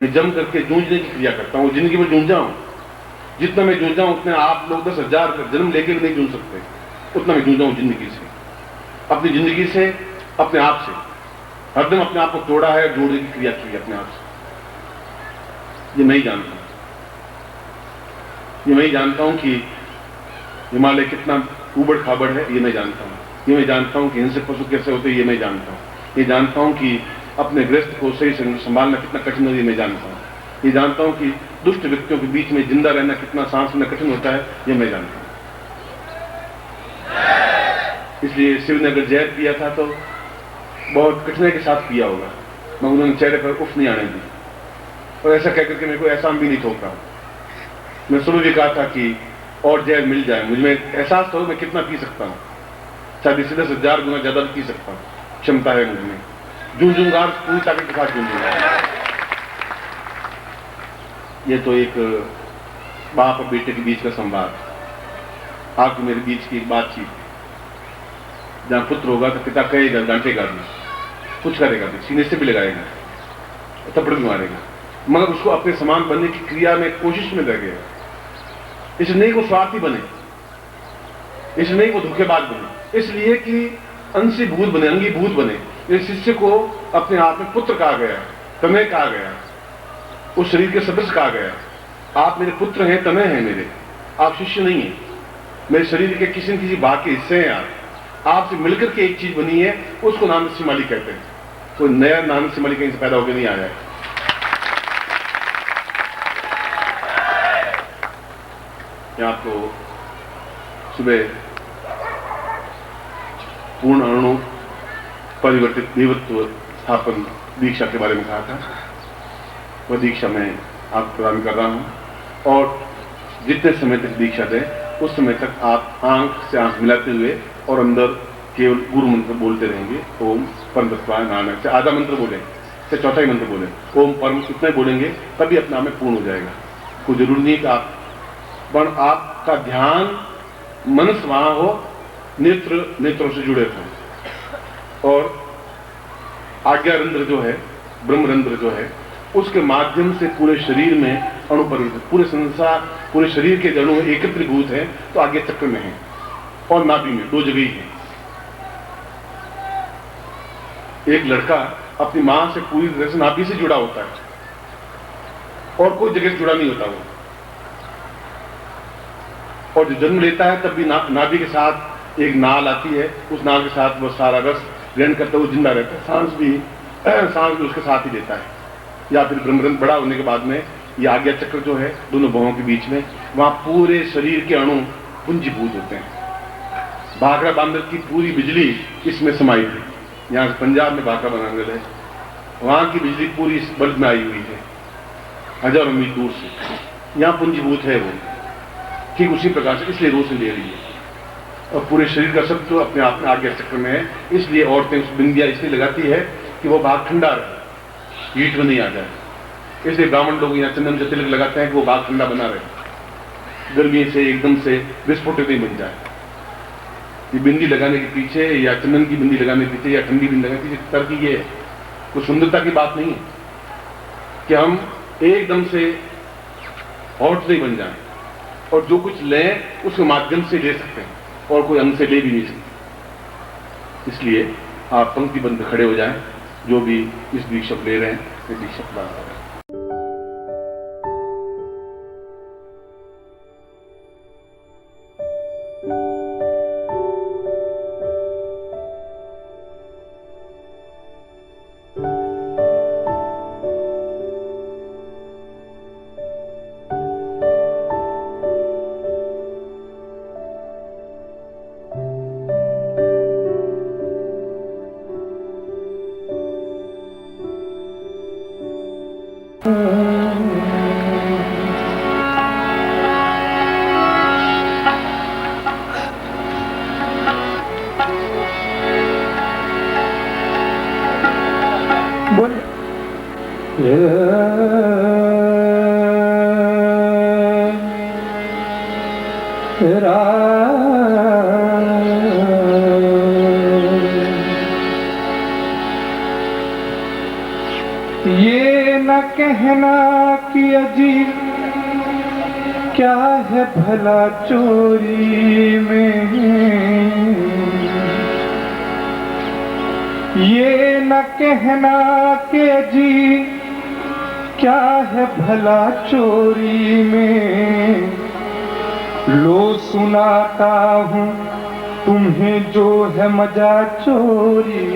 मैं जम करके जूझने की क्रिया करता हूँ, जिंदगी में जूझा हूं। जितना मैं जूझा हूं उतने आप लोग 10,000 जन्म लेके भी नहीं जूझ सकते, उतना मैं जूझा हूं जिंदगी से, अपनी जिंदगी से, अपने आप से। हरदम अपने आप को तोड़ा है, जोड़ने की क्रिया की अपने आप से। ये मैं ही जानता हूं, ये मैं ही जानता हूं कि हिमालय कितना उबड़ खाबड़ है, ये मैं जानता हूं। ये मैं जानता हूं कि हिंसक पशु कैसे होते हैं, ये मैं जानता हूं। ये जानता हूं कि अपने गृहस्थ को सही संभालना कितना कठिन है, ये मैं जानता हूं। ये जानता हूं कि दुष्ट व्यक्तियों के बीच में जिंदा रहना कितना सांस लेना कठिन होता है, ये मैं जानता हूं। इसलिए शिव ने अगर जहर पिया था तो बहुत कठिनाई के साथ पिया होगा, मैं उन्होंने चेहरे पर उफ नहीं आने दी, और ऐसा कहकर के मेरे को एहसान भी नहीं थोपा। मैं सुबह भी कहा था कि और जहर मिल जाए, मुझे में एहसास हो मैं कितना पी सकता हूं, शायद इससे 10,000 गुना ज्यादा पी सकता हूं, क्षमता है मुझ में। जूझूंगा, पूरी ताकत के साथ जूझूंगा। ये तो एक बाप और बेटे के बीच का संवाद, आपके मेरे बीच की एक बातचीत, जहां पुत्र होगा तो पिता कहेगा, डांटेगा भी, कुछ करेगा भी, सीने से भी लगाएगा, थप्पड़ भी मारेगा, मगर उसको अपने समान बनने की क्रिया में, कोशिश में लगेगा। इसलिए नहीं वो स्वार्थी बने, इसलिए नहीं वो धोखेबाज बने, इसलिए कि अंशीभूत बने, अंगीभूत बने। इस शिष्य को अपने आप में पुत्र कहा गया, तनय कहा गया, उस शरीर के सदस्य कहा गया। आप मेरे पुत्र हैं, तनय हैं मेरे, आप शिष्य नहीं हैं, मेरे शरीर के किसी न किसी भाग के हिस्से हैं। आपसे मिलकर के एक चीज बनी है, उसको नाम सिमाली कहते हैं। कोई नया नाम सिमाली कहीं से पैदा होकर नहीं आया है। मैं आपको सुबह पूर्ण अणु परिवर्तित देवत्व स्थापन दीक्षा के बारे में कहा था। वह दीक्षा मैं आपको प्रदान कर रहा हूं, और जितने समय तक दीक्षा दें उस समय तक आप आंख से आंख मिलाते हुए और अंदर केवल गुरु मंत्र बोलते रहेंगे। ओम परम तत्वाय नारायण से आधा मंत्र बोलें, से चौथा ही मंत्र बोलें, ओम परम, इतना ही बोलेंगे, तभी अपने आप में पूर्ण हो जाएगा। कोई जरूरी नहीं कि आपका ध्यान मनस वहां हो, नेत्रों से जुड़े हो, और आज्ञारंध्र जो है, ब्रह्मरंध्र जो है, उसके माध्यम से पूरे शरीर में अणु परिवर्तित, पूरे संसार, पूरे शरीर के अणु एकत्रीभूत है, तो आज्ञा चक्र में है और नाभि में, दो जगह ही है। एक लड़का अपनी मां से पूरी तरह से नाभि से जुड़ा होता है, और कोई जगह से जुड़ा नहीं होता वो, और जो जन्म लेता है तब भी नाभि के साथ एक नाल आती है, उस नाल के साथ वो सारा रस ग्रहण करता है, वो जिंदा रहता है। सांस भी उसके साथ ही देता है। या फिर ब्रह्मरंध्र बड़ा होने के बाद में ये आज्ञा चक्र जो है दोनों भवों के बीच में, वहां पूरे शरीर के अणु पुंजीभूत होते हैं। भाखड़ा बांधल की पूरी बिजली इसमें समाई है। यहाँ से पंजाब में भाखड़ा बांधल है, वहां की बिजली पूरी इस बल्ब में आई हुई है, हजारों मील दूर से, यहाँ पुंजीभूत है वो, ठीक उसी प्रकार से, इसलिए रोशनी ले रही है। और पूरे शरीर का सत्व अपने आप में आज्ञा चक्र में है। इसलिए औरतें उस बिंदिया इसलिए लगाती है कि वो भाग ठंडा रहे, हीट में नहीं आ जाए। इसलिए ब्राह्मण लोग यहाँ चंदन से तिलक लगाते हैं कि वो भाग ठंडा बना रहे, गर्मी से एकदम से विस्फोटित नहीं बन जाए। ये बिंदी लगाने के पीछे, या चंदन की बिंदी लगाने के पीछे, या ठंडी बिंदी लगाने के पीछे तर्क ये है, कोई सुंदरता की बात नहीं है कि हम एकदम से हॉट नहीं बन जाए, और जो कुछ लें उसके माध्यम से ले सकते हैं, और कोई अंग से ले भी नहीं सकते। इसलिए आप पंक्ति बंद खड़े हो जाएं, जो भी इस दीक्षा ले रहे हैं, ये दीक्षा प्रदान करें। ये न कह कहना कि अजी क्या है भला चोरी में, ये न कहना कि अजी क्या है भला चोरी में। लो सुनाता हूँ तुम्हें जो है मजा चोरी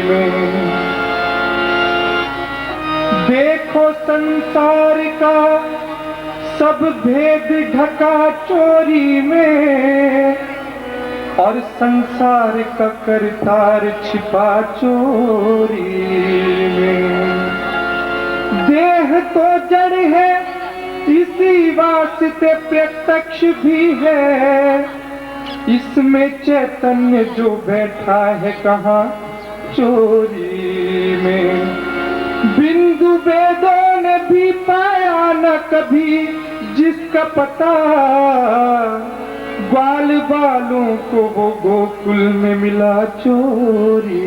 में। देखो संसार का सब भेद ढका चोरी में, और संसार का करतार छिपा चोरी में। देह तो जड़ है इसी वास्ते प्रत्यक्ष भी है, इसमें चैतन्य जो बैठा है कहाँ चोरी में। बिंदु वेदों ने भी पाया न कभी जिसका पता, ग्वाल बालों को वो गोकुल में मिला चोरी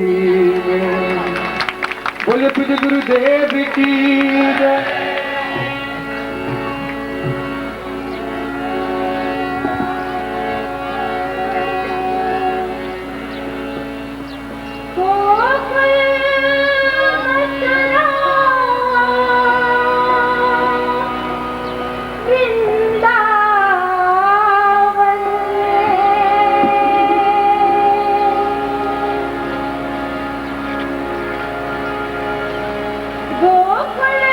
में। बोले पूज्य गुरुदेव की जय। गोकुल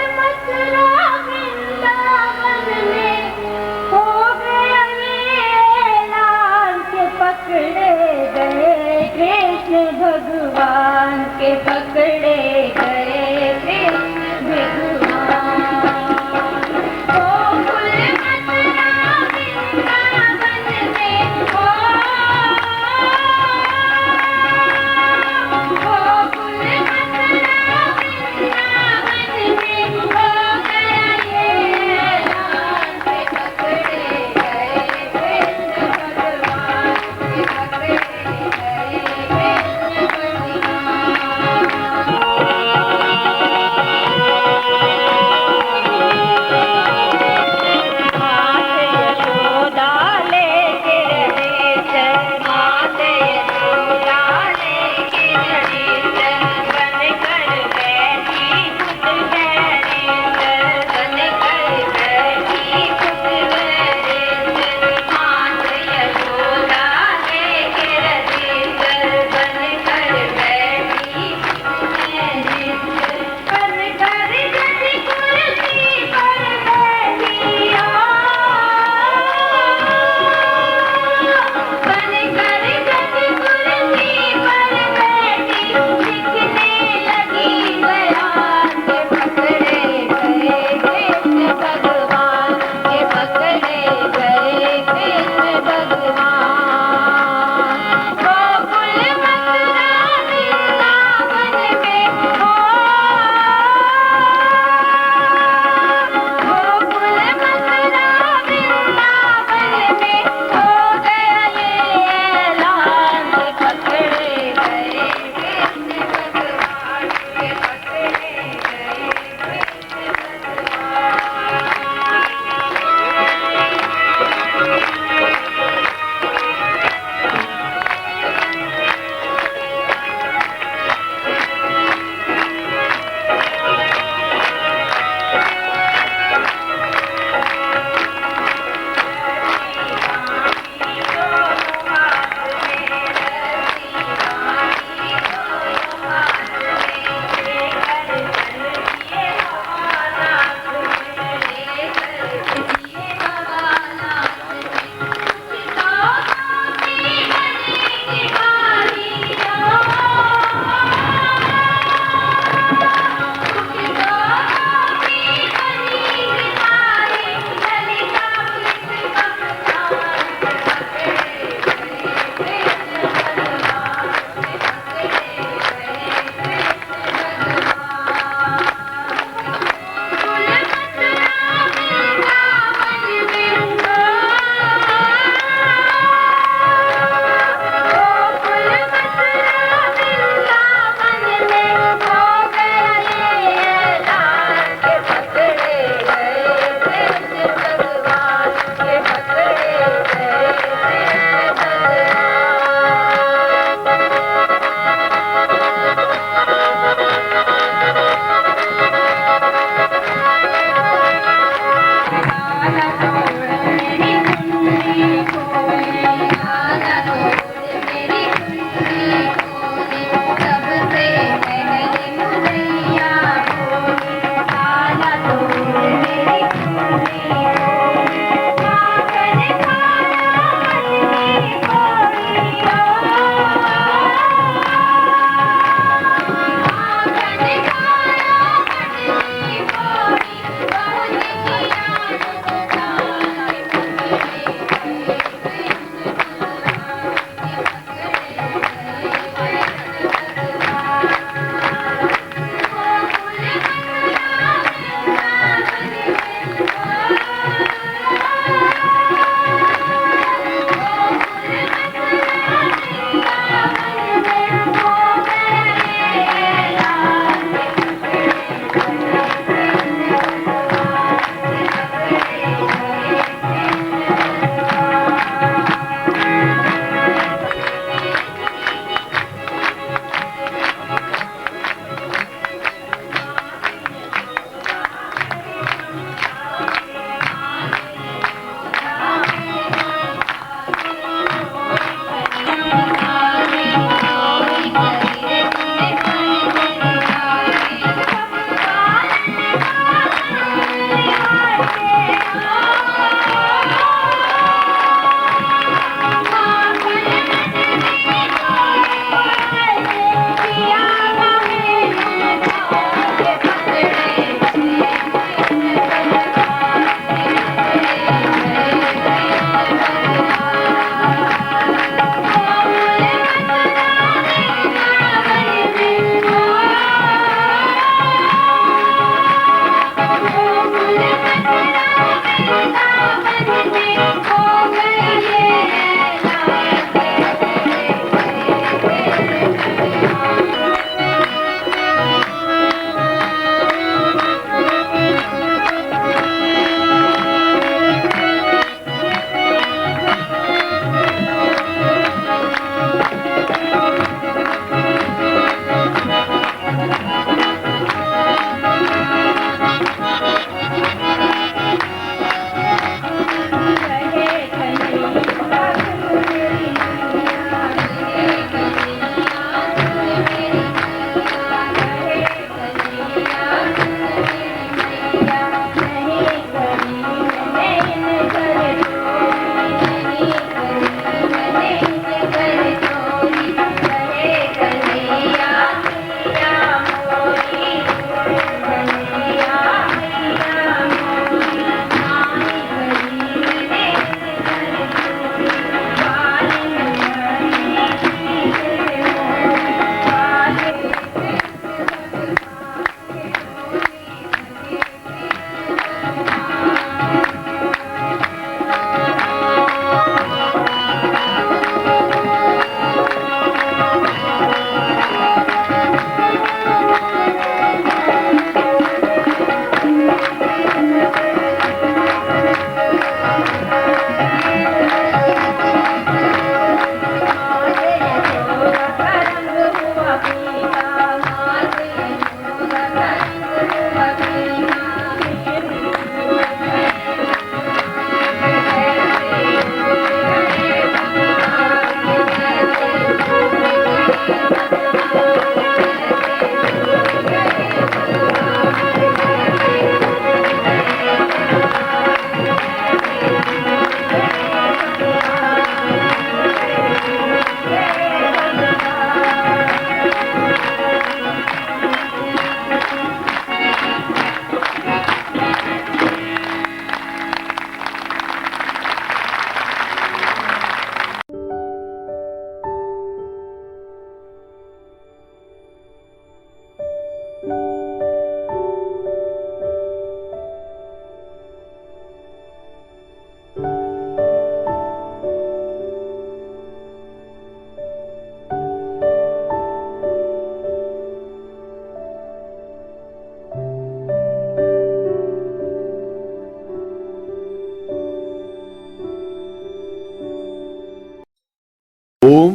ओम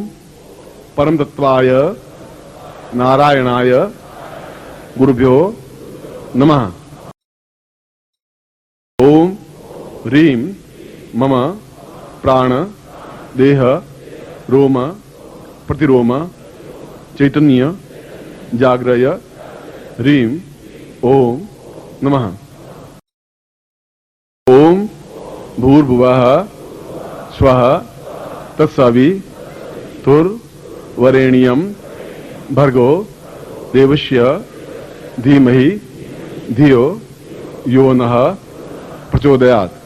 परम तत्वाय नारायणाय गुरुभ्यो नमः। ओम ह्रीं मम प्राण देह रोम प्रतिरोम चैतन्य जाग्रय ह्रीं ओम नमः। ओम भूर्भुवः स्वः तत्सवितुर्वरेण्यं भर्गो देवस्य धीमहि धियो यो नः प्रचोदयात्।